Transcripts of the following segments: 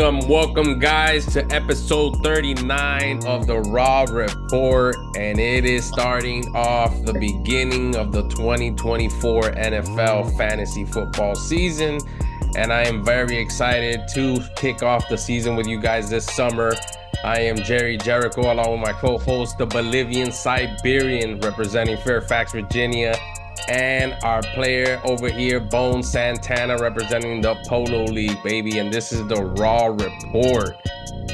Welcome, guys, to episode 39 of the Raw Report. And it is starting off the beginning of the 2024 NFL fantasy football season. And I am very excited to kick off the season with you guys this summer. I am Jerry Jericho, along with my co-host, the Bolivian Siberian, representing Fairfax, Virginia. And our player over here, Bone Santana, representing the Polo League, baby. And this is the Raw Report.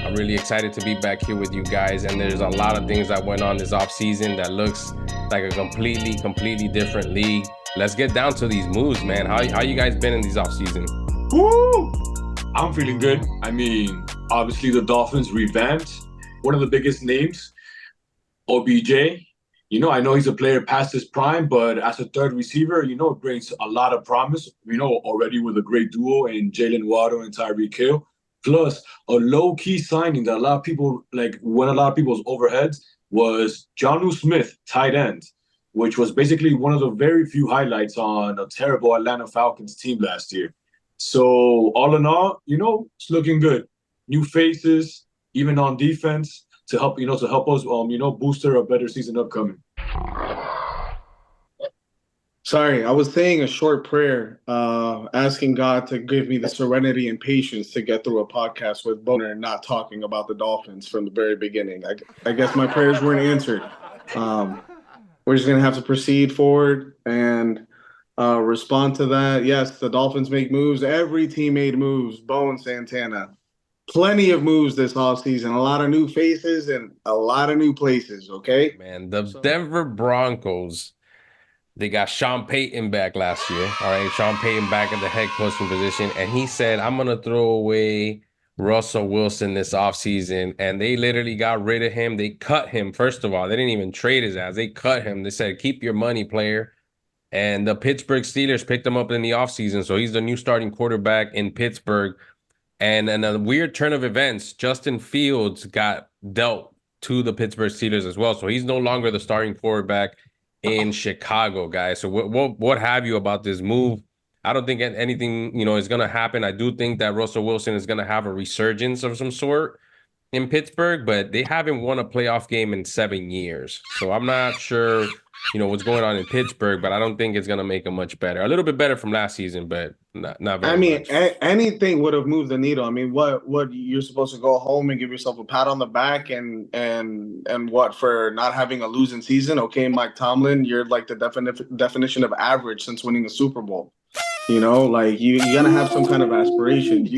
I'm really excited to be back here with you guys. And there's a lot of things that went on this offseason that looks like a completely different league. Let's get down to these moves, man. How you guys been in these offseason? Woo! I'm feeling good. I mean, obviously the Dolphins revamped. One of the biggest names, OBJ. I know he's a player past his prime, but as a third receiver, it brings a lot of promise. Already with a great duo in Jalen Waddle and Tyreek Hill. Plus, a low-key signing that a lot of people, went a lot of people's overheads was Jonnu Smith, tight end, which was basically one of the very few highlights on a terrible Atlanta Falcons team last year. So, all in all, it's looking good. New faces, even on defense, to help us, booster a better season upcoming. Sorry, I was saying a short prayer, asking God to give me the serenity and patience to get through a podcast with Boner and not talking about the Dolphins from the very beginning. I guess my prayers weren't answered. We're just going to have to proceed forward and respond to that. Yes, the Dolphins make moves. Every team made moves. Bone Santana. Plenty of moves this offseason. A lot of new faces and a lot of new places, okay? Man, the Denver Broncos, they got Sean Payton back last year. All right, Sean Payton back at the head coaching position. And he said, I'm going to throw away Russell Wilson this offseason. And they literally got rid of him. They cut him, first of all. They didn't even trade his ass. They cut him. They said, keep your money, player. And the Pittsburgh Steelers picked him up in the offseason. So he's the new starting quarterback in Pittsburgh. And in a weird turn of events, Justin Fields got dealt to the Pittsburgh Steelers as well. So he's no longer the starting quarterback in Chicago, guys. So what have you about this move? I don't think anything, is going to happen. I do think that Russell Wilson is going to have a resurgence of some sort in Pittsburgh, but they haven't won a playoff game in 7 years. So I'm not sure, what's going on in Pittsburgh, but I don't think it's going to make them much better. A little bit better from last season, but not very much. Anything would have moved the needle. I mean, what you're supposed to go home and give yourself a pat on the back and what for not having a losing season? Okay, Mike Tomlin, you're like the definition of average since winning the Super Bowl. You gotta have some kind of aspirations.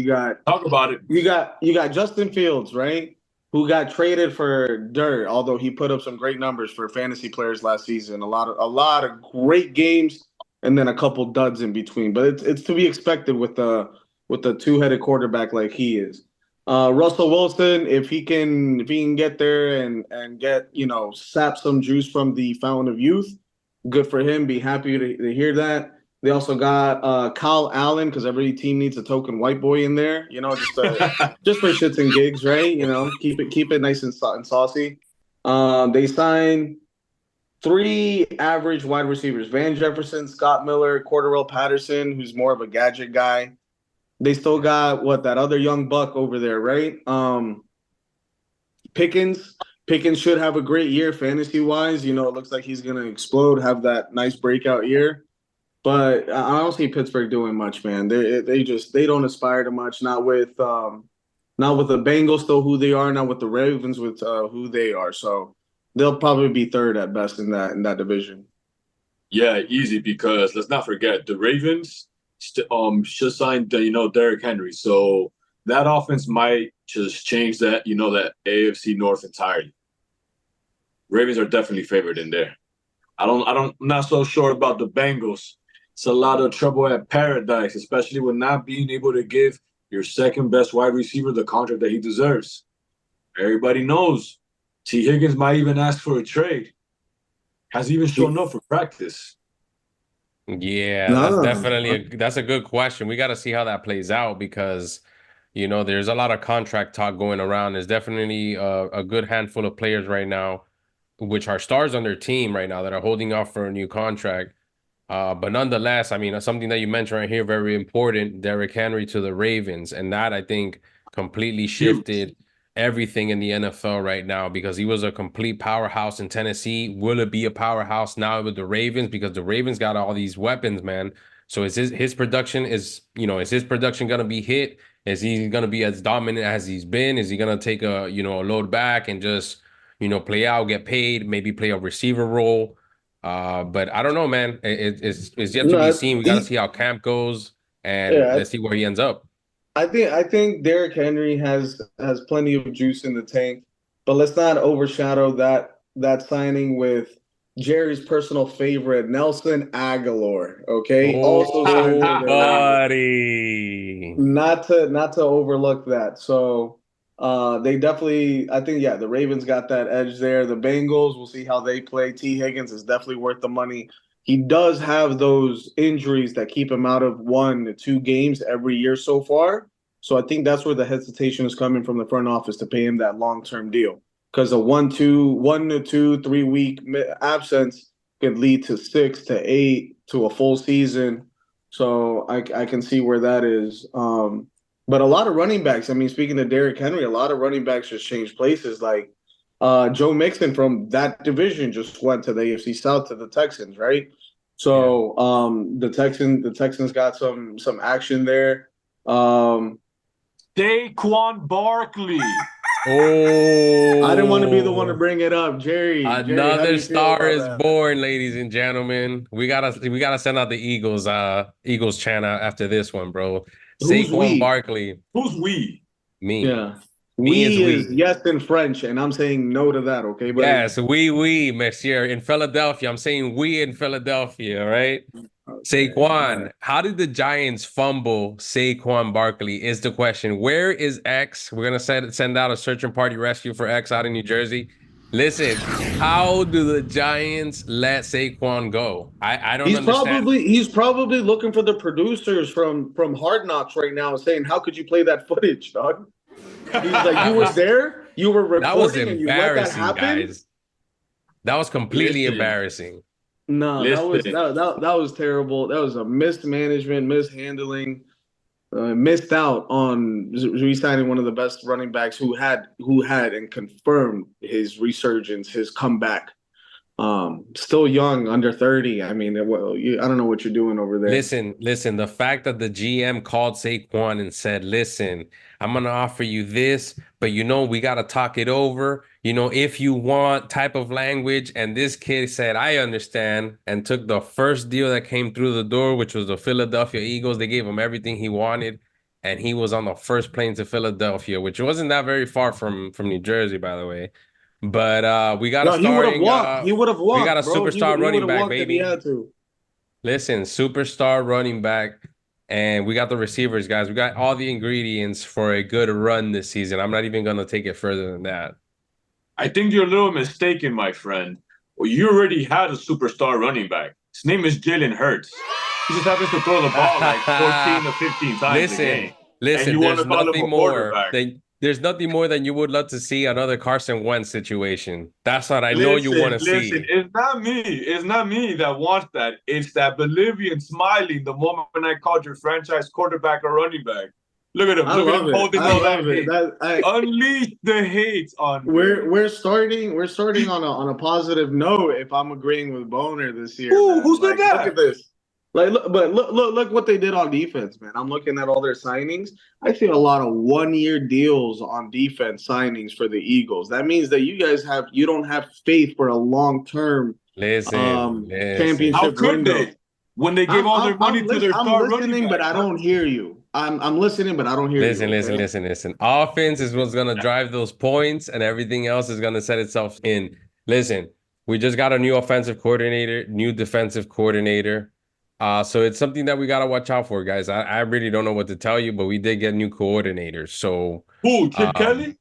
Talk about it. You got Justin Fields, right? Who got traded for dirt, although he put up some great numbers for fantasy players last season. A lot of great games, and then a couple duds in between. But it's to be expected with the two-headed quarterback like he is. Russell Wilson, if he can get there and get sap some juice from the fountain of youth, good for him. Be happy to hear that. They also got Kyle Allen, because every team needs a token white boy in there, just for shits and gigs, right? Keep it nice and saucy. They signed 3 average wide receivers: Van Jefferson, Scott Miller, Cordarrelle Patterson, who's more of a gadget guy. They still got that other young buck over there, right? Pickens should have a great year fantasy wise. It looks like he's gonna explode, have that nice breakout year. But I don't see Pittsburgh doing much, man. They don't aspire to much. Not with the Bengals, still who they are. Not with the Ravens, with who they are. So they'll probably be third at best in that division. Yeah, easy, because let's not forget the Ravens should sign Derrick Henry. So that offense might just change that that AFC North entirely. Ravens are definitely favored in there. I'm not so sure about the Bengals. It's a lot of trouble at paradise, especially with not being able to give your second best wide receiver the contract that he deserves. Everybody knows T. Higgins might even ask for a trade. Has even shown up for practice. Yeah, that's a good question. We got to see how that plays out, because there's a lot of contract talk going around. There's definitely a good handful of players right now, which are stars on their team right now, that are holding off for a new contract. But nonetheless, I mean, something that you mentioned right here, very important, Derrick Henry to the Ravens. And that, I think, completely Huge. shifted everything in the NFL right now because he was a complete powerhouse in Tennessee. Will it be a powerhouse now with the Ravens? Because the Ravens got all these weapons, man. So is his production is his production gonna be hit? Is he gonna be as dominant as he's been? Is he gonna take a load back and just play out, get paid, maybe play a receiver role? But I don't know, man. It's yet to be No, seen. We got to see how camp goes, and yeah, let's see where he ends up. I think Derrick Henry has plenty of juice in the tank, but let's not overshadow that signing with Jerry's personal favorite, Nelson Aguilar. Okay, also signed for Oh, the Ravens. buddy. Not to overlook that. So they definitely, I think, yeah, the Ravens got that edge there. The Bengals, we'll see how they play. T. Higgins is definitely worth the money. He does have those injuries that keep him out of 1 to 2 games every year so far. So I think that's where the hesitation is coming from the front office to pay him that long-term deal. Because a 1 to 2, 3 week absence could lead to 6 to 8 to a full season. So I can see where that is. But a lot of running backs, I mean, speaking of Derrick Henry, a lot of running backs just changed places. Like Joe Mixon from that division just went to the AFC South to the Texans, right? Yeah. So the Texans got some action there. Um, Saquon Barkley. I didn't want to be the one to Oh, bring it up, Jerry. Jerry, how do another you feel star about is that? born, ladies and gentlemen. We gotta send out the Eagles channel after this one, bro. Who's Saquon we? Barkley, Who's we? me. Yeah. Me is We is we. yes in French, and I'm saying no to that, okay, buddy? Yes, we, monsieur. In Philadelphia. I'm saying we in Philadelphia, all right? Okay. All right. Saquon, how did the Giants fumble Saquon Barkley is the question. Where is X? We're gonna send out a search and party rescue for X out in New Jersey. Listen, how do the Giants let Saquon go? I don't understand. He's probably looking for the producers from Hard Knocks right now, saying, "How could you play that footage, dog?" He's like, "You That were was there, you were that was recording, and you let that embarrassing, happen." guys. That was completely Listen, embarrassing. No, listen. that was terrible. That was a mismanagement, mishandling. Missed out on re-signing one of the best running backs who had and confirmed his resurgence, his comeback. Still young, under 30. I mean, well, I don't know what you're doing over there. Listen, the fact that the GM called Saquon and said, listen, I'm gonna offer you this, but we gotta talk it over, if you want type of language. And this kid said, I understand, and took the first deal that came through the door, which was the Philadelphia Eagles. They gave him everything he wanted, and he was on the first plane to Philadelphia, which wasn't that very far from New Jersey, by the way. But we got a No, he would have starring walked. He would have we got a walked, bro. superstar He would running have back, walked if he baby. had to. Listen, superstar running back, and we got the receivers, guys. We got all the ingredients for a good run this season. I'm not even going to take it further than that. I think you're a little mistaken, my friend. Well, you already had a superstar running back. His name is Jalen Hurts. He just happens to throw the ball like 14 to 15 times a Listen, game. And listen, you want to call him a quarterback. there's nothing more than you would love to see another Carson Wentz situation. That's what I know you want Listen, to listen. see. It's not me. It's not me that wants that. It's that Bolivian smiling the moment when I called your franchise quarterback or running back. Look at him. I Look at love him it. holding I all love that it. hate. Unleash the hate, Andre. We're starting on a positive note. If I'm agreeing with Boner this year, Who man, said like look that? at this. Like, look what they did on defense, man. I'm looking at all their signings. I see a lot of 1 year deals on defense signings for the Eagles. That means that you don't have faith for a long term Listen. How championship could window. they? When they give all their money to their I'm star running listening, but back. I don't hear you. I'm listening, but I don't hear you. Okay. Listen. Offense is what's gonna drive those points, and everything else is gonna set itself in. Listen, we just got a new offensive coordinator, new defensive coordinator. So it's something that we gotta watch out for, guys. I really don't know what to tell you, but we did get new coordinators. So Who? Chip um Kelly?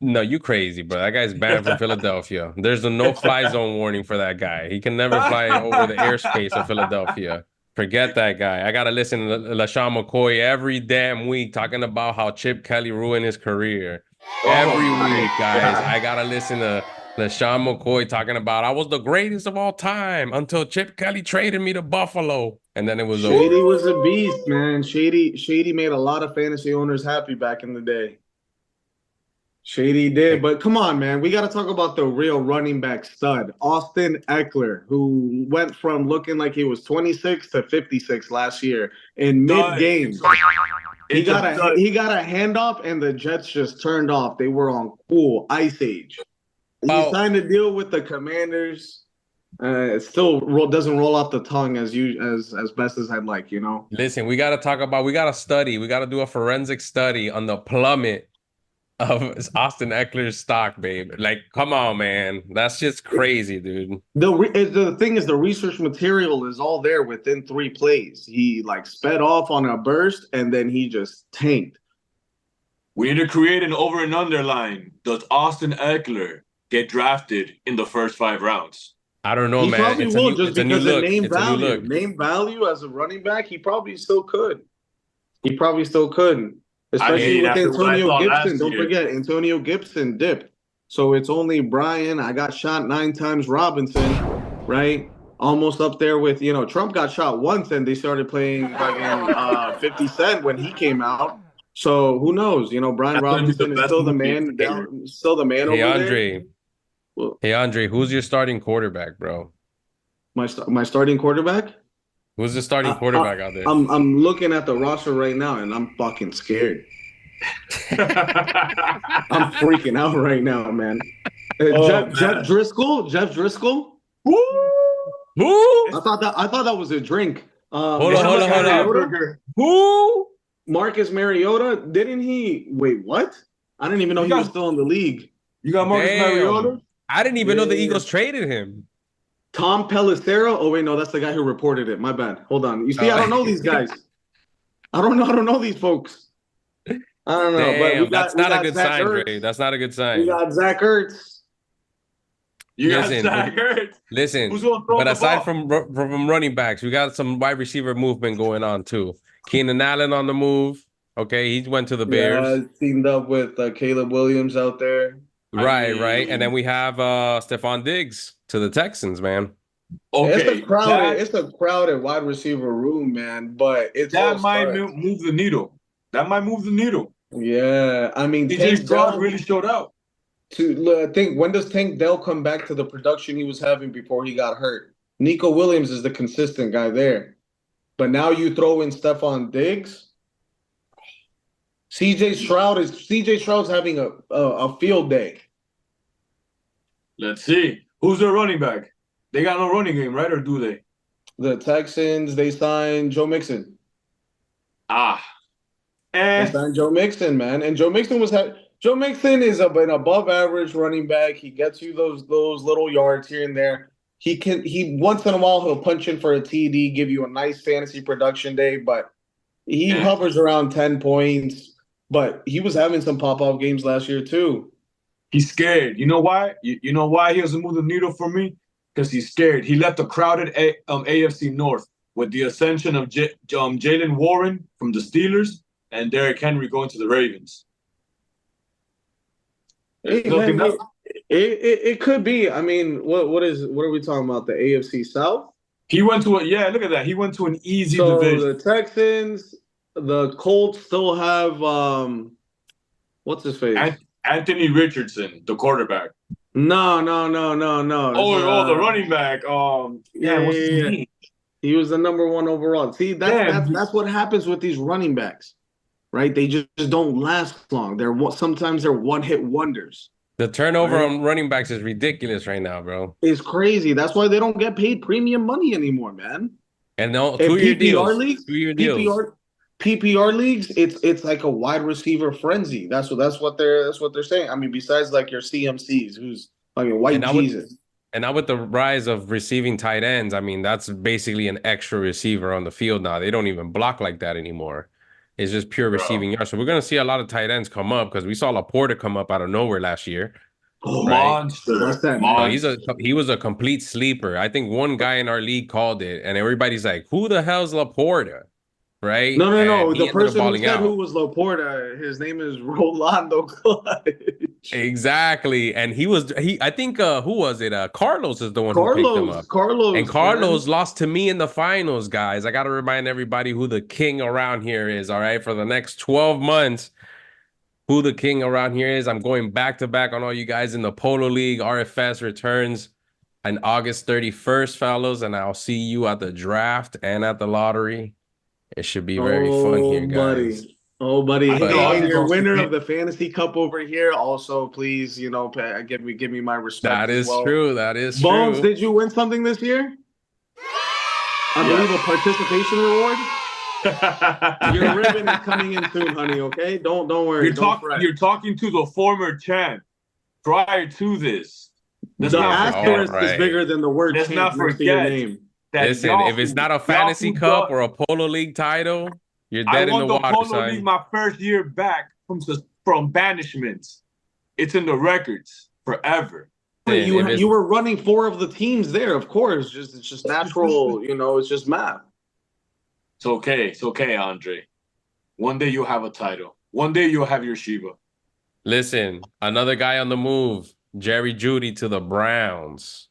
no, you crazy, bro. That guy's banned from Philadelphia. There's a no-fly zone warning for that guy. He can never fly over the airspace of Philadelphia. Forget that guy. I gotta listen to LaShawn McCoy every damn week talking about how Chip Kelly ruined his career. Oh Every my week, guys. God. I gotta listen to LaShawn McCoy talking about I was the greatest of all time until Chip Kelly traded me to Buffalo, and then it was over. Shady was a beast, man. Shady made a lot of fantasy owners happy back in the day. Shady did, but come on, man. We got to talk about the real running back stud, Austin Eckler, who went from looking like he was 26 to 56 last year in mid-game. He got a handoff, and the Jets just turned off. They were on cool ice age. He signed a deal with the Commanders. It still doesn't roll off the tongue as best as I'd like, you know. Listen, we got to talk about. We got to study. We got to do a forensic study on the plummet of Austin Eckler's stock, babe. Like, come on, man. That's just crazy, dude. The thing is, the research material is all there within 3 plays. He like sped off on a burst, and then he just tanked. We need to create an over and under line. Does Austin Eckler get drafted in the first 5 rounds? I don't know, he man. Probably it's will, a new, just it's because a new of look. Name value as a running back, he probably still could. He probably still could. Especially with Antonio Gibson. Don't forget, Antonio Gibson dipped. So it's only Brian. I got shot 9 times. Robinson, right? Almost up there with, you know, Trump got shot once and they started playing fucking 50 Cent when he came out. So who knows? You know, Brian Robinson is still the man. Hey, over Andre. there. Well, hey, Andre, who's your starting quarterback, bro? My starting quarterback? Who's the starting quarterback out there? I'm looking at the roster right now, and I'm fucking scared. I'm freaking out right now, man. Jeff Driscoll. Who? I thought that was a drink. Hold on. Who? Marcus Mariota? Didn't he? Wait, what? I didn't even know he was still in the league. You got Marcus Mariota? I didn't even know the Eagles traded him. Tom Pelissero? Oh, wait, no, that's the guy who reported it. My bad. Hold on. You see, I don't know these guys. I don't know these folks. I don't know. Damn, but that's not a good sign, Dre. That's not a good sign. We got Zach Ertz. Listen, but aside from running backs, we got some wide receiver movement going on too. Keenan Allen on the move. Okay, he went to the Bears. Yeah, teamed up with Caleb Williams out there. Right. And then we have Stephon Diggs to the Texans, man. Okay, it's a crowded wide receiver room, man. But that might move the needle. Yeah, I mean, DJ Stroud really showed out. I think, when does Tank Dell come back to the production he was having before he got hurt? Nico Williams is the consistent guy there, but now you throw in Stephon Diggs. CJ Stroud's having a field day. Let's see. Who's their running back? They got no running game, right? Or do they? The Texans, they signed Joe Mixon. They signed Joe Mixon, man. And Joe Mixon is an above average running back. He gets you those little yards here and there. He once in a while he'll punch in for a TD, give you a nice fantasy production day, but he hovers around 10 points. But he was having some pop-off games last year too. He's scared. You know why? You know why he doesn't move the needle for me? Because he's scared. He left the crowded AFC North with the ascension of Jalen Warren from the Steelers and Derrick Henry going to the Ravens. It could be. I mean, what are we talking about? The AFC South? He went to look at that. He went to an easy division. The Texans, the Colts still have what's his face? Anthony Richardson, the quarterback. No. Oh, the running back. What's his name? He was the number 1 overall. See, that's what happens with these running backs, right? They just don't last long. Sometimes they're one-hit wonders. The turnover on running backs is ridiculous right now, bro. It's crazy. That's why they don't get paid premium money anymore, man. And no 2-year deals. 2-year deals. PPR leagues, it's like a wide receiver frenzy. That's what they're saying. I mean, besides like your CMCs, who's like a white Jesus. And now with the rise of receiving tight ends, I mean, that's basically an extra receiver on the field now. They don't even block like that anymore. It's just pure receiving yards. So we're going to see a lot of tight ends come up because we saw Laporta come up out of nowhere last year. Monster. He was a complete sleeper. I think one guy in our league called it, and everybody's like, who the hell's Laporta? Right? No. The person who said who was Laporta, his name is Rolando Clyde. Exactly. And I think who was it? Carlos is the one who picked him up. And Carlos, man. Carlos lost to me in the finals, guys. I got to remind everybody who the king around here is, all right? For the next 12 months, who the king around here is. I'm going back to back on all you guys in the Polo League. RFS returns on August 31st, fellas, and I'll see you at the draft and at the lottery. It should be very fun Oh, here, guys. buddy. Oh, buddy. I Hey, But know I'm and your gonna winner see of the fantasy cup over here. Also, please, give me my respect that as is well. true. That is Bones, true. did you win something this year? I believe a Yes. participation reward. Your ribbon is coming in soon, honey. Okay, don't worry. Don't fret. You're talking to the former champ prior to this. Let's The not forget. asterisk is bigger than the word Let's champ not next to your forget name. that Listen, if it's not a fantasy Yahoo cup got- or a Polo League title, you're I dead in the won the water, Polo League son. my first year back from banishments. It's in the records forever. Wait, Listen, if it's you were running 4 of the teams there, of course. It's just natural, it's just math. It's okay, Andre. One day you'll have a title. One day you'll have your Shiva. Listen, another guy on the move, Jerry Jeudy to the Browns.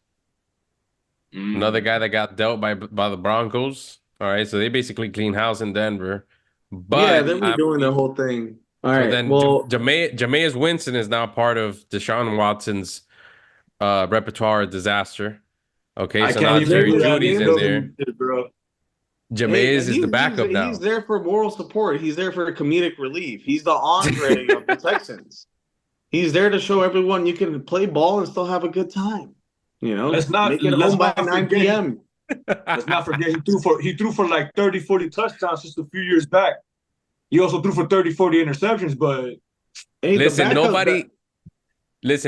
Another guy that got dealt by the Broncos. All right, so they basically clean house in Denver. Yeah, But they're redoing the whole thing. All so right. then Well, Jameis Winston is now part of Deshaun Watson's repertoire of disaster. Okay, I so now can't even Jerry believe that Judy's in building, there. bro. Jameis is the backup now. he's there for moral support. He's there for comedic relief. He's the Andre of the Texans. He's there to show everyone you can play ball and still have a good time. Let's not make it let's home by not 9 forget. p.m. Let's not forget he threw for like 30, 40 touchdowns just a few years back. He also threw for 30, 40 interceptions, but Hey, Listen,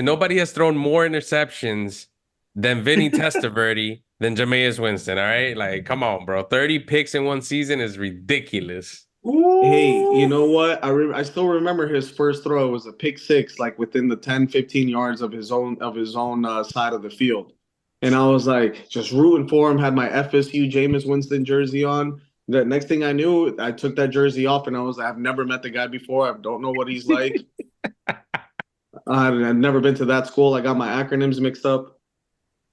nobody has thrown more interceptions than Vinny Testaverde than Jameis Winston. All right, like, come on, bro. 30 picks in one season is ridiculous. Hey, you know what? I still remember his first throw was a pick six, like within the 10, 15 yards of his own side of the field. And I was like, just rooting for him, had my FSU Jameis Winston jersey on. The next thing I knew, I took that jersey off and I was like, I've never met the guy before. I don't know what he's like. I've never been to that school. I got my acronyms mixed up.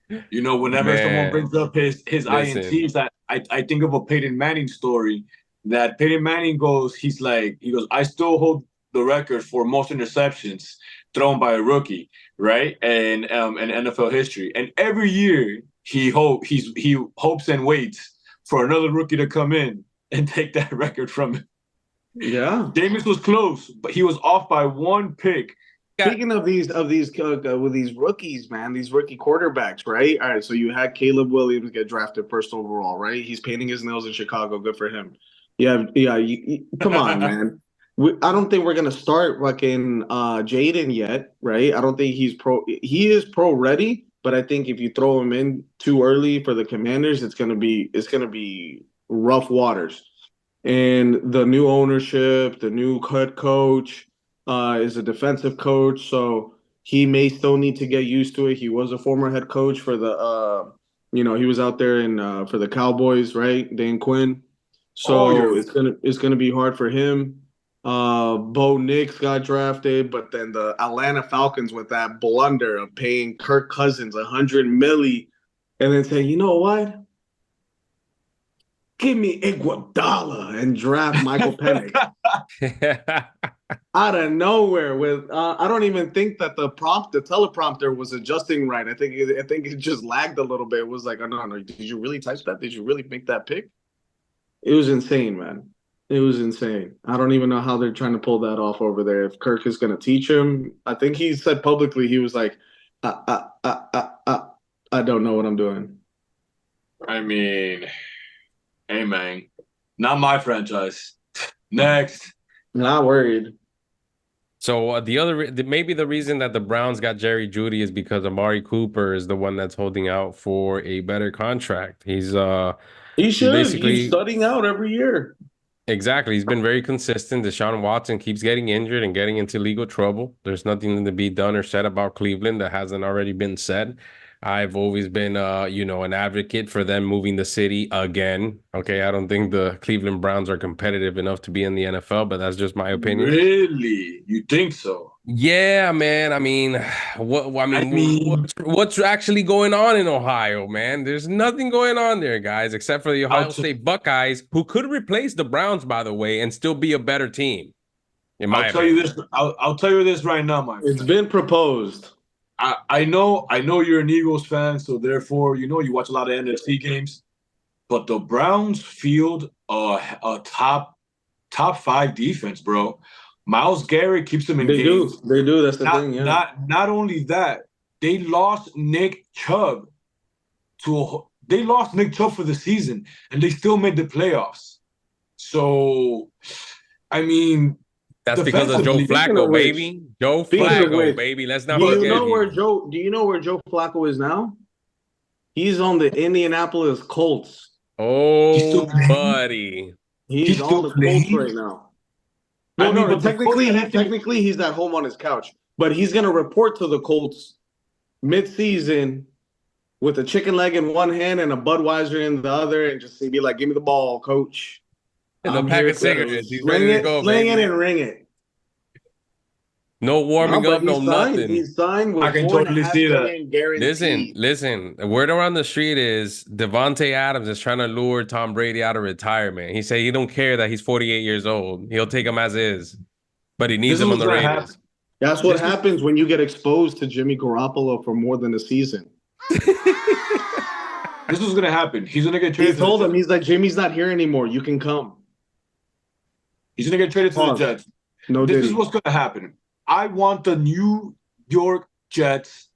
whenever someone brings up his Listen. INTs, I think of a Peyton Manning story. That Peyton Manning goes, I still hold the record for most interceptions thrown by a rookie, right? And in NFL history. And every year he hopes and waits for another rookie to come in and take that record from him. Yeah. Jameis was close, but he was off by one pick. Speaking of these with these rookies, man, these rookie quarterbacks, right? All right, so you had Caleb Williams get drafted first overall, right? He's painting his nails in Chicago. Good for him. Yeah. Come on, man. I don't think we're gonna start fucking Jaden yet, right? I don't think he's pro. He is pro ready, but I think if you throw him in too early for the Commanders, it's gonna be rough waters. And the new ownership, the new head coach, is a defensive coach, so he may still need to get used to it. He was a former head coach for the, he was out there in for the Cowboys, right? Dan Quinn. So it's gonna be hard for him. Bo Nix got drafted, but then the Atlanta Falcons with that blunder of paying Kirk Cousins $100 million, and then saying, you know what? Give me Iguodala and draft Michael Penix out of nowhere. With I don't even think that the teleprompter was adjusting right. I think it just lagged a little bit. It was like, oh, no, did you really type that? Did you really make that pick? It was insane, man. It was insane. I don't even know how they're trying to pull that off over there. If Kirk is going to teach him, I think he said publicly, he was like, I don't know what I'm doing. I mean, hey, man, not my franchise. Next. Not worried. So maybe the reason that the Browns got Jerry Jeudy is because Amari Cooper is the one that's holding out for a better contract. He should. He's studying out every year. Exactly. He's been very consistent. Deshaun Watson keeps getting injured and getting into legal trouble. There's nothing to be done or said about Cleveland that hasn't already been said. I've always been, an advocate for them moving the city again. Okay, I don't think the Cleveland Browns are competitive enough to be in the NFL, but that's just my opinion. Really? You think so? Yeah, man. I mean, I mean, what's actually going on in Ohio, man? There's nothing going on there, guys, except for the I'll Ohio t- State Buckeyes, who could replace the Browns, by the way, and still be a better team, in I'll my tell you opinion. this. I'll tell you this right now, my It's friend. been proposed. I know you're an Eagles fan, so therefore you watch a lot of NFC games. But the Browns field a top five defense, bro. Miles Garrett keeps them in They games. do. They do. That's the thing. Not Yeah. not not only that, they lost Nick Chubb they lost Nick Chubb for the season, and they still made the playoffs. So, I mean, That's because of Joe defensively, Speaking of Flacco, which, baby. Joe speaking of Flacco, which, baby. Let's do not but you forget know where here. Joe? Do you know where Joe Flacco is now? He's on the Indianapolis Colts. he's still Oh, playing. buddy. He's He's on still the Colts playing. right now. I No, mean, no. but the Colts Technically, had he Anthony. technically he's at home on his couch, but he's gonna report to the Colts mid-season with a chicken leg in one hand and a Budweiser in the other, and just be like, "Give me the ball, coach. And a I'm pack here of to cigarettes. He's ready sling to it, go, sling it, baby. and ring it." No No, warming but up, no he's signed. nothing. He's signed I with can four and a totally half see that. million Listen, guaranteed. listen. Word around the street is Devontae Adams is trying to lure Tom Brady out of retirement. He said he don't care that he's 48 years old. He'll take him as is, but he This needs is him on what's the gonna happen. Raiders. That's what This is happens when you get exposed to Jimmy Garoppolo for more than a season. this is gonna happen. He's gonna get He traded to the told him, Jets. he's like, "Jimmy's not here anymore. You can come." He's gonna get traded to the Pause. Jets. No This is Diddy. what's gonna happen. I want the New York Jets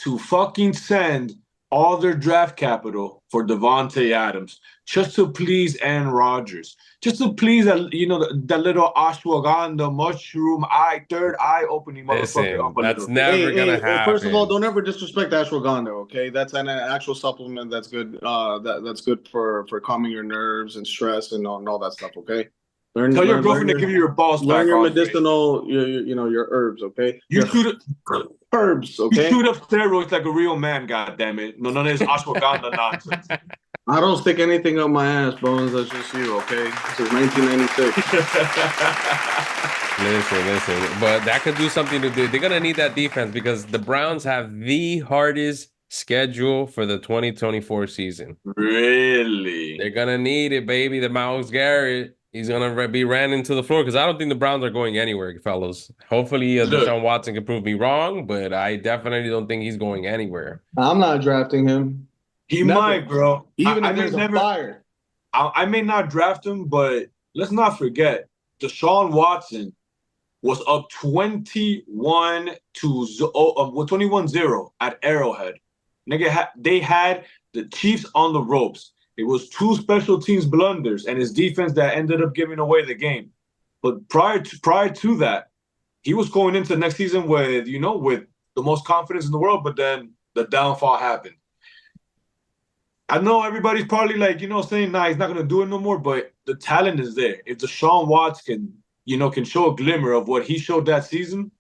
to fucking send all their draft capital for Devontae Adams just to please Aaron Rodgers, just to please that little ashwagandha mushroom third eye opening motherfucker up Listen, a that's little bit. never gonna Hey, first of all, happen. don't ever disrespect ashwagandha, okay? That's an actual supplement that's good. That's good for calming your nerves and stress and all that stuff. Okay, Tell your girlfriend to give you your balls learn back, your Andre. medicinal, your herbs. Okay, You your shoot herbs. you Okay, shoot up steroids like a real man, goddammit. No, none of this ashwagandha nonsense. I don't stick anything up my ass, Bones. That's just you. Okay, this is 1996. Listen. But that could do something to do. They're gonna need that defense because the Browns have the hardest schedule for the 2024 season. Really? They're gonna need it, baby. The Miles Garrett, he's gonna be ran into the floor because I don't think the Browns are going anywhere, fellas. Hopefully, Look, Deshaun Watson can prove me wrong, but I definitely don't think he's going anywhere. I'm not drafting him. he Never. might, bro. Even I if may there's a never. fire. I may not draft him, but let's not forget Deshaun Watson was up 21-0 at Arrowhead. Nigga, they had the Chiefs on the ropes. It was two special teams blunders and his defense that ended up giving away the game. But prior to that, he was going into next season with the most confidence in the world. But then the downfall happened. I know everybody's probably like, saying, nah, he's not going to do it no more, but the talent is there. If Deshaun Watts can show a glimmer of what he showed that season,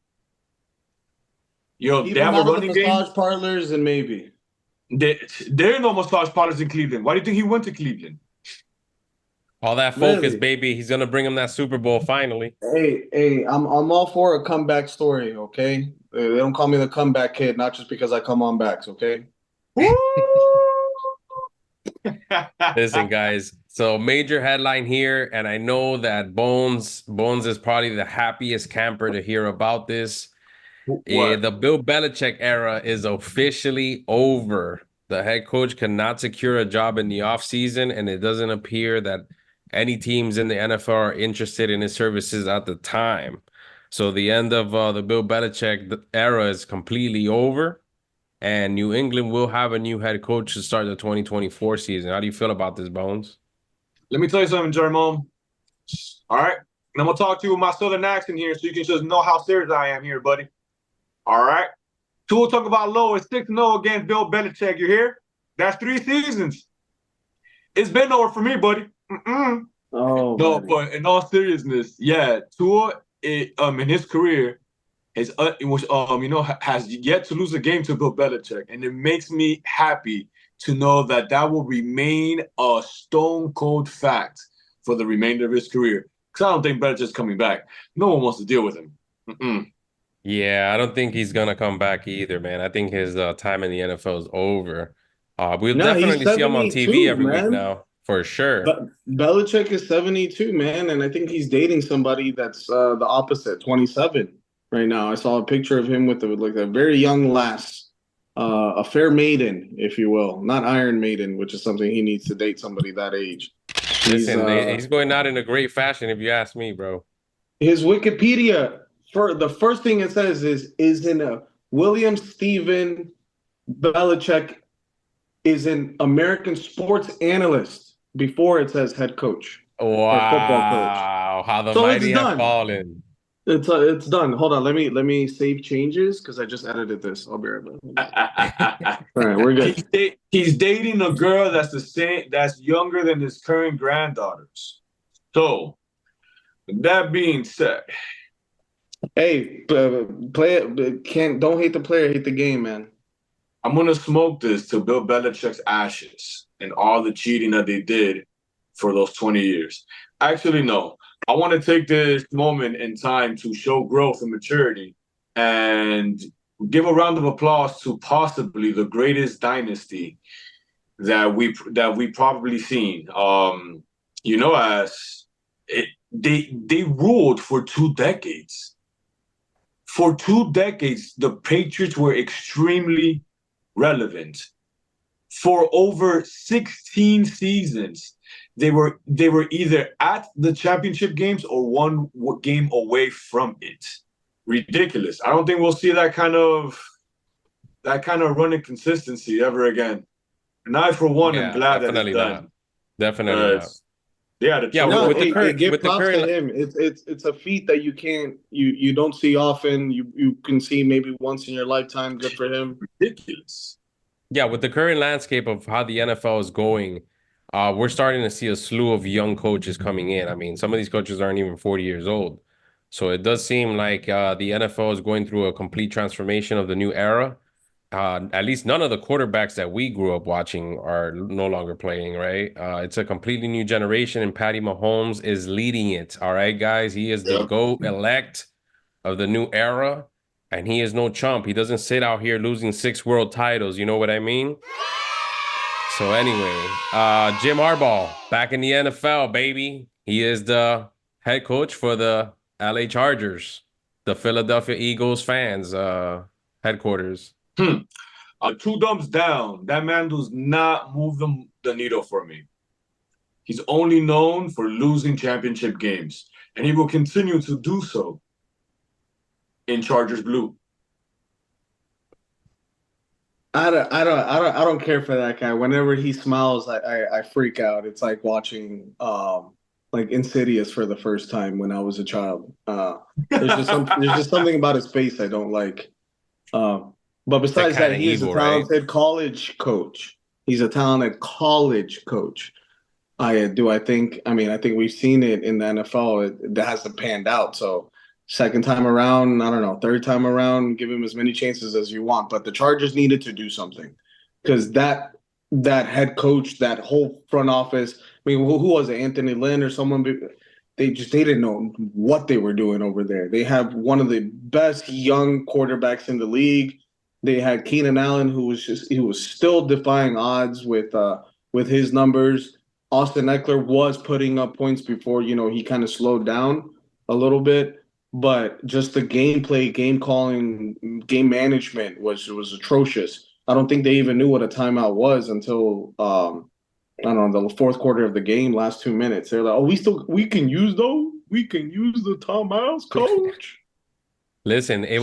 Keep they him have a out of the running game. massage parlors and maybe. There are no massage parlors in Cleveland. Why do you think he went to Cleveland? All that focus, Really? baby. He's gonna bring him that Super Bowl finally. Hey, I'm all for a comeback story, okay? They don't call me the comeback kid, not just because I come on backs, okay? Listen, guys. So major headline here, and I know that Bones is probably the happiest camper to hear about this. What? The Bill Belichick era is officially over. The head coach cannot secure a job in the offseason, and it doesn't appear that any teams in the NFL are interested in his services at the time. So the end of the Bill Belichick era is completely over, and New England will have a new head coach to start the 2024 season. How do you feel about this, Bones? Let me tell you something, Jerome. All right? And I'm going to talk to you with my southern accent here so you can just know how serious I am here, buddy. All right? Two will talk about low. It's 6-0 against Bill Belichick. You hear? That's 3 seasons. It's been over for me, buddy. Mm-mm. Oh, No, buddy. but in all seriousness, yeah, Tua, in his career, has yet to lose a game to Bill Belichick, and it makes me happy to know that will remain a stone cold fact for the remainder of his career. Because I don't think Belichick's coming back. No one wants to deal with him. Mm-mm. Yeah, I don't think he's gonna come back either, man. I think his time in the NFL is over. We'll No, he's definitely see him on TV 72, every week man. now, for sure. But Belichick is 72, man, and I think he's dating somebody that's the opposite, 27 right now. I saw a picture of him with like a very young lass, a fair maiden, if you will, not Iron Maiden, which is something he needs to date somebody that age. He's Listen, he's going out in a great fashion, if you ask me, bro. his Wikipedia for the first thing it says is in a William Steven Belichick is an American sports analyst before it says head coach or football coach. Wow, how the So it's mighty have done. fallen. It's done. Hold on. Let me save changes because I just edited this. I'll be right back. All right, we're good. He's dating a girl that's the same, that's younger than his current granddaughters. So, that being said, Hey, play it. Can't don't hate the player, hate the game, man. I'm gonna smoke this to Bill Belichick's ashes and all the cheating that they did for those 20 years. Actually, no. I want to take this moment in time to show growth and maturity and give a round of applause to possibly the greatest dynasty that we probably seen. As they ruled for 2 decades. For 2 decades, the Patriots were extremely relevant. For over 16 seasons, they were either at the championship games or one game away from it. Ridiculous. I don't think we'll see that kind of running consistency ever again. And I, for one, am Yeah, glad that it's definitely not. done. Definitely not. Because yeah, the Yeah, No, choke. with the hey, current give with the props to current him. It's a feat that you don't see often. You can see maybe once in your lifetime. Good for him. Ridiculous. Yeah, with the current landscape of how the NFL is going, we're starting to see a slew of young coaches coming in. I mean, some of these coaches aren't even 40 years old. So it does seem like the NFL is going through a complete transformation of the new era. At least none of the quarterbacks that we grew up watching are no longer playing, right? It's a completely new generation, and Patty Mahomes is leading it. All right, guys. He is the Yep. GOAT elect of the new era, and he is no chump. He doesn't sit out here losing 6 world titles. You know what I mean? So anyway, Jim Harbaugh back in the NFL, baby. He is the head coach for the LA Chargers, the Philadelphia Eagles fans headquarters. Hmm. Two thumbs down. That man does not move the needle for me. He's only known for losing championship games, and he will continue to do so in Chargers blue. I don't care for that guy. Whenever he smiles, I freak out. It's like watching like Insidious for the first time when I was a child. There's just something about his face I don't like. But That besides kind that, of he is a evil, right? talented college coach. He's a talented college coach. I do. I think. I mean, I think we've seen it in the NFL. It hasn't panned out. So second time around, I don't know. Third time around, give him as many chances as you want. But the Chargers needed to do something because that head coach, that whole front office. I mean, who was it? Anthony Lynn or someone? They didn't know what they were doing over there. They have one of the best young quarterbacks in the league. They had Keenan Allen, who was just he was still defying odds with his numbers. Austin Eckler was putting up points before, he kind of slowed down a little bit, but just the gameplay, game calling, game management was atrocious. I don't think they even knew what a timeout was until I don't know, the fourth quarter of the game, last 2 minutes. They're like, "Oh, we can use those. We can use the timeouts, coach." Listen, Sad. it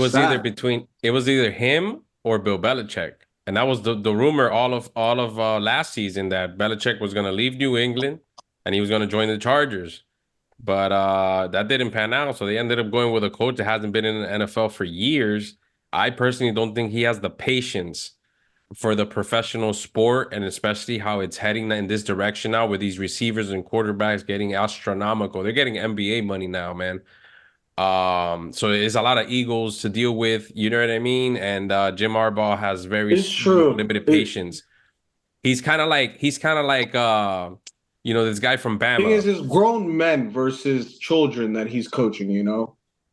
was either him or Bill Belichick. And that was the rumor all of last season that Belichick was going to leave New England and he was going to join the Chargers. But that didn't pan out, so they ended up going with a coach that hasn't been in the NFL for years. I personally don't think he has the patience for the professional sport, and especially how it's heading in this direction now with these receivers and quarterbacks getting astronomical. They're getting NBA money now, man. So it's a lot of egos to deal with, you know what I mean? And Jim Harbaugh has very, It's true. limited patience. He's kind of like this guy from Thing is, Bama. it's grown men versus children that he's coaching.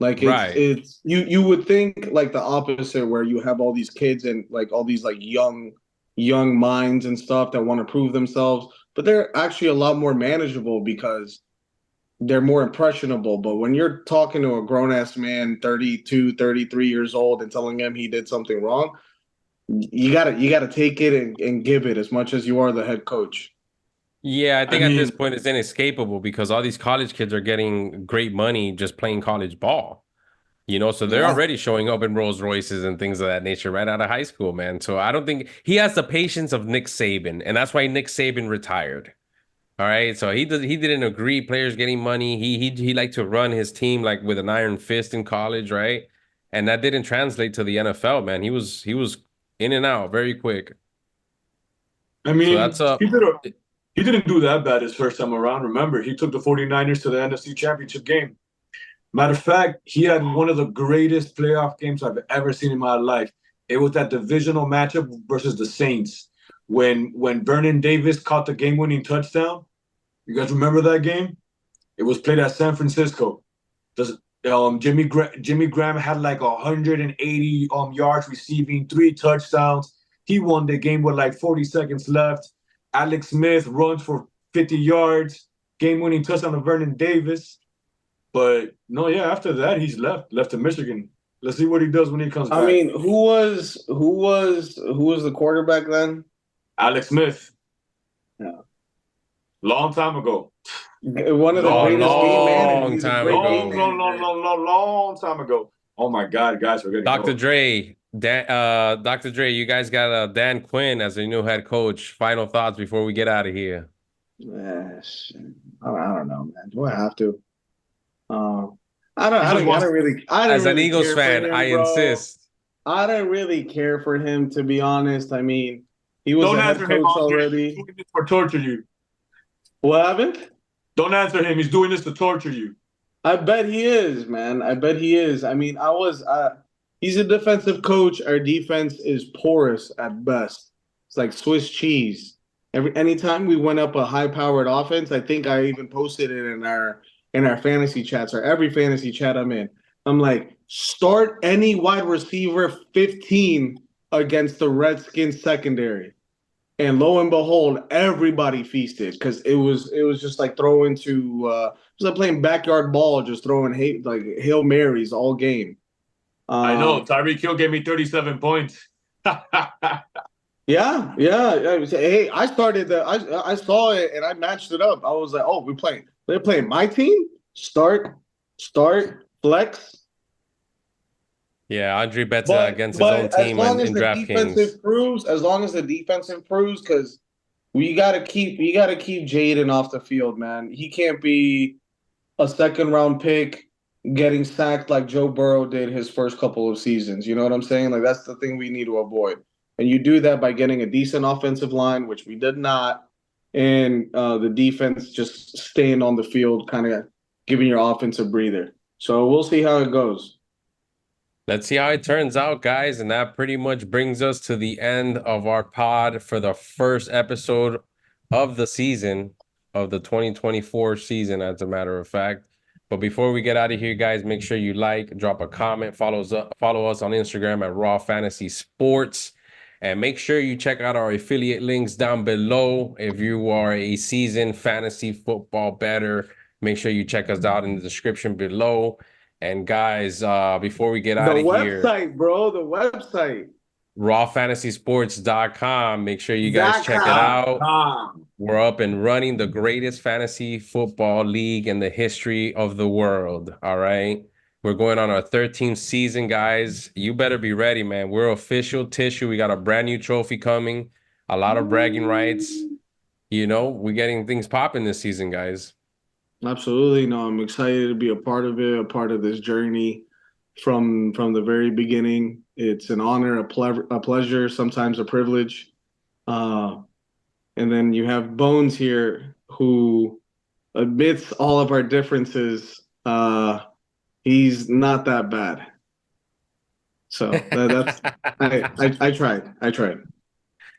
Like Right. it's you would think like the opposite, where you have all these kids and like all these like young minds and stuff that want to prove themselves, but they're actually a lot more manageable because they're more impressionable. But when you're talking to a grown ass man, 32, 33 years old, and telling him he did something wrong, you gotta take it and give it as much as you are the head coach. Yeah, I I think at this mean, point it's inescapable because all these college kids are getting great money just playing college ball. So they're Yeah. already showing up in Rolls Royces and things of that nature right out of high school, man. So I don't think he has the patience of Nick Saban, and that's why Nick Saban retired. All right, so he didn't agree players getting money. He liked to run his team like with an iron fist in college, right? And that didn't translate to the NFL, man. He was in and out very quick. I So mean, that's up. he didn't do that bad his first time around. Remember, he took the 49ers to the NFC Championship game. Matter of fact, he had one of the greatest playoff games I've ever seen in my life. It was that divisional matchup versus the Saints when Vernon Davis caught the game-winning touchdown. You guys remember that game? It was played at San Francisco. Jimmy Graham had like 180 yards receiving, 3 touchdowns. He won the game with like 40 seconds left. Alex Smith runs for 50 yards, game-winning touchdown to Vernon Davis. But no, yeah, after that he's left to Michigan. Let's see what he does when he comes I back. mean, who was the quarterback then? Alex Smith, Yeah. long time ago. One of the A Long, greatest game managers. long He's a time great game long, ago. long, long, manager. long, long, long time ago. Oh my God, guys, we're getting Dr. old. Dre, Dr. Dre, you guys got Dan Quinn as the new head coach. Final thoughts before we get out of here. Shit. I don't know, man. Do I have to? Um, I don't. He I just don't. I wants. don't really. I didn't As an really Eagles care for fan, I him, bro. insist. I didn't really care for him, to be honest. I mean, he was Don't a head answer him, coach Andre. He's already. doing this for torture you. What happened? Don't answer him. He's doing this to torture you. I bet he is, man. I bet he is. I mean, he's a defensive coach. Our defense is porous at best. It's like Swiss cheese. Anytime we went up a high-powered offense, I think I even posted it in our fantasy chats, or every fantasy chat I'm in. I'm like, start any wide receiver 15 against the Redskins secondary. And lo and behold, everybody feasted because it was just like throwing to it was like playing backyard ball, just throwing like Hail Marys all game. I know. Um, Tyreek Hill gave me 37 points. yeah. Hey, I started the I saw it and I matched it up. I was like, oh, they're playing my team. Start, flex. Yeah, Andre bets But against his own but as team long as in the defense DraftKings. improves, because we gotta keep Jaden off the field, man. He can't be a second round pick getting sacked like Joe Burrow did his first couple of seasons. You know what I'm saying? Like that's the thing we need to avoid. And you do that by getting a decent offensive line, which we did not, and the defense just staying on the field, kind of giving your offense a breather. So we'll see how it goes. Let's see how it turns out, guys. And that pretty much brings us to the end of our pod for the first episode of the season, of the 2024 season, as a matter of fact. But before we get out of here, guys, make sure you like, drop a comment, follow us on Instagram at Raw Fantasy Sports. And make sure you check out our affiliate links down below. If you are a seasoned fantasy football bettor, make sure you check us out in the description below. And guys, before we get The out of here, website, bro, the website. rawfantasysports.com. Make sure you guys Dot check it com. out. We're up and running, the greatest fantasy football league in the history of the world. All right. We're going on our 13th season, guys. You better be ready, man. We're official tissue. We got a brand new trophy coming, a lot of bragging rights. We're getting things popping this season, guys. Absolutely. No, I'm excited to be a part of it, a part of this journey from the very beginning. It's an honor, a pleasure, sometimes a privilege. And then you have Bones here, who amidst all of our differences, he's not that bad. So that's I tried. I tried.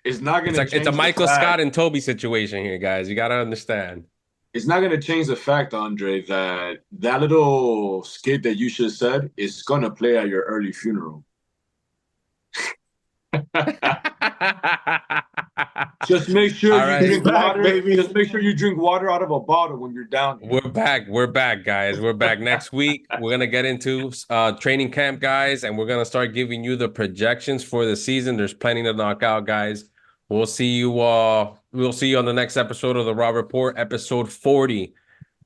It's not It's gonna like it's a change the Michael fact. Scott and Toby situation here, guys. You got to understand. It's not gonna change the fact, Andre, that that little skit that you just said is gonna play at your early funeral. Just make sure All you right. He's drink back, water. baby. Just make sure you drink water out of a bottle when you're down here. We're back. We're back, guys. We're back next week. We're gonna get into training camp, guys, and we're gonna start giving you the projections for the season. There's plenty to knock out, guys. We'll see you we'll see you on the next episode of the Raw Report, episode 40.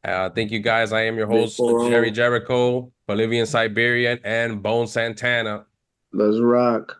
Thank you guys. I am your host, Jerry Jericho, Bolivian Siberian, and Bone Santana. Let's rock.